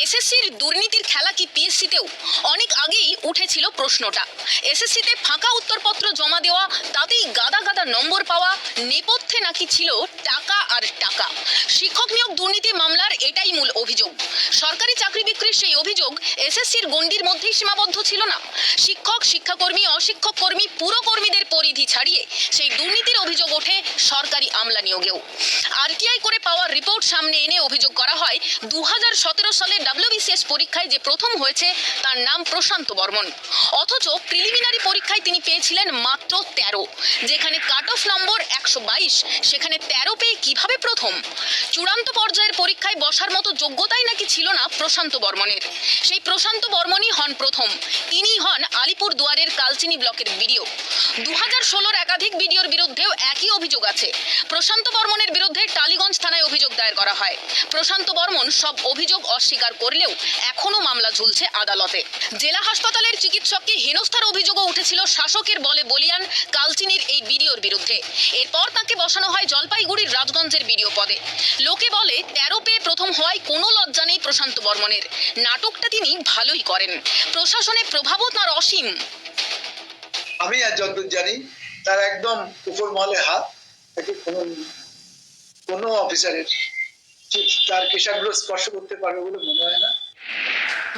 এসএসসির দুর্নীতির খেলা কি পিএসসিতেও? অনেক আগেই উঠেছিল প্রশ্নটা। এসএসসিতে ফাঁকা উত্তরপত্র জমা দেওয়া, তাতেই গাদা গাদা নম্বর পাওয়া, নেপথ্যে নাকি ছিল টাকা আর টাকা। শিক্ষক নিয়োগ দুর্নীতি মামলার এটাই মূল অভিযোগ। সরকারি চাকরি বিক্রির সেই অভিযোগ এসএসসির গণ্ডির মধ্যেই সীমাবদ্ধ ছিল না। শিক্ষক, শিক্ষাকর্মী, অশিক্ষক কর্মী, পুরকর্মীদের পরিধি ছাড়িয়ে সেই দুর্নীতির অভিযোগ ওঠে সরকারি আমলা নিয়োগেও। আরটিআই করে পাওয়া রিপোর্ট সামনে এনে অভিযোগ করা হয় 2017 সালে WBCS পরীক্ষায় যে প্রথম হয়েছে তার নাম প্রশান্ত বর্মন। অথচ প্রিলিমিনারি পরীক্ষায় তিনি পেয়েছিলেন মাত্র 13। যেখানে কাট অফ নম্বর 122, সেখানে 13 পেয়ে কিভাবে প্রথম? চূড়ান্ত পর্যায়ের পরীক্ষায় বসার মতো যোগ্যতাই নাকি ছিল না প্রশান্ত বর্মনের। সেই প্রশান্ত বর্মনই হন প্রথম। তিনিই হন আলিপুর দুয়ারের কালচিনি ব্লকের বিডিও। 2016-র একাধিক বিডিওর বিরুদ্ধেও একই অভিযোগ আছে। প্রশান্ত বর্মনের বিরুদ্ধে টালিগঞ্জ থানায় অভিযোগ দায়ের করা হয়। প্রশান্ত বর্মন সব অভিযোগ অস্বীকার করলেও এখনো মামলা ঝুলছে আদালতে। জেলা হাসপাতালের চিকিৎসককে হেনস্থার অভিযোগও উঠেছিল শাসকের বলে বলিয়ান কালচিনির এই বিডিওর বিরুদ্ধে। এরপর তাকে বসানো হয় জলপাইগুড়ির রাজগঞ্জের বিডিও পদে। লোকে বলে 13 পেয়ে প্রথম হওয়ায় কোনো লজ্জা নেই প্রশান্ত বর্মনের। নাটকটা তিনি ভালোই করেন। প্রশাসনে প্রভাবও তাঁর অসীম। আমি আর যতদূর জানি তার একদম উপর মহলে হাত, তাকে কোনো অফিসারের তার কেশাগ্র স্পর্শ করতে পারবে বলে মনে হয় না।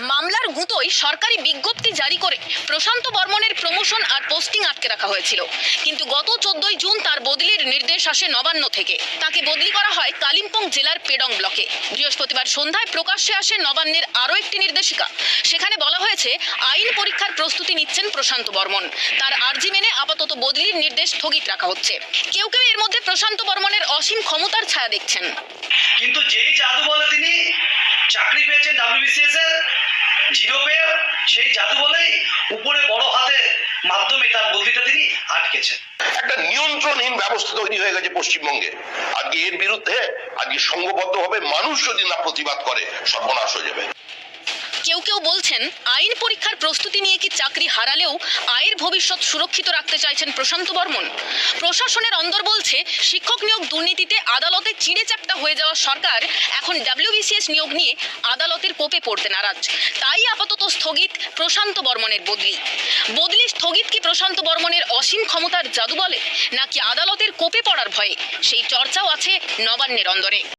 মামলার গুঁতোয় সরকারি বিজ্ঞপ্তি জারি করে প্রশান্ত বর্মনের প্রমোশন আর পোস্টিং আটকে রাখা হয়েছিল। কিন্তু গত 14 জুন তার বদলির নির্দেশ আসে নবান্ন থেকে। তাকে বদলি করা হয় কালিম্পং জেলার পেডং ব্লকে। বৃহস্পতিবার সন্ধ্যায় প্রকাশ্যে আসে নবান্নের আরও একটি নির্দেশিকা। সেখানে বলা হয়েছে আইন পরীক্ষার প্রস্তুতি নিচ্ছেন প্রশান্ত বর্মন। তার আর্জি মেনে আপাতত বদলির নির্দেশ স্থগিত রাখা হচ্ছে। কেউ কেউ এর মধ্যে প্রশান্ত বর্মনের অসীম ক্ষমতার ছায়া দেখছেন। কিন্তু যেই জাদু বলে তিনি চাকরি পেয়েছেন WBCS এর 0 পেয়ে, সেই জাদু বলেই উপরে বড় হাতের মাধ্যমে তার বদলিটা তিনি আটকেছেন। একটা নিয়ন্ত্রণহীন ব্যবস্থা তৈরি হয়ে গেছে পশ্চিমবঙ্গে। আজকে এর বিরুদ্ধে আজকে সংঘবদ্ধভাবে মানুষ যদি না প্রতিবাদ করে সর্বনাশ হয়ে যাবে। কেউ কেউ বলছেন আইন পরীক্ষার প্রস্তুতি নিয়ে কি চাকরি হারালেও আয়ের ভবিষ্যৎ সুরক্ষিত রাখতে চাইছেন প্রশান্ত বর্মন। প্রশাসনের অন্দর বলছে শিক্ষক নিয়োগ দুর্নীতিতে আদালতে চিঁড়ে চ্যাপ্টা হয়ে যাওয়া সরকার এখন WBCS নিয়োগ নিয়ে আদালতের কোপে পড়তে নারাজ। তাই আপাতত স্থগিত প্রশান্ত বর্মনের বদলি স্থগিত কি প্রশান্ত বর্মনের অসীম ক্ষমতার জাদু বলে, নাকি আদালতের কোপে পড়ার ভয়ে? সেই চর্চাও আছে নবান্নের অন্দরে।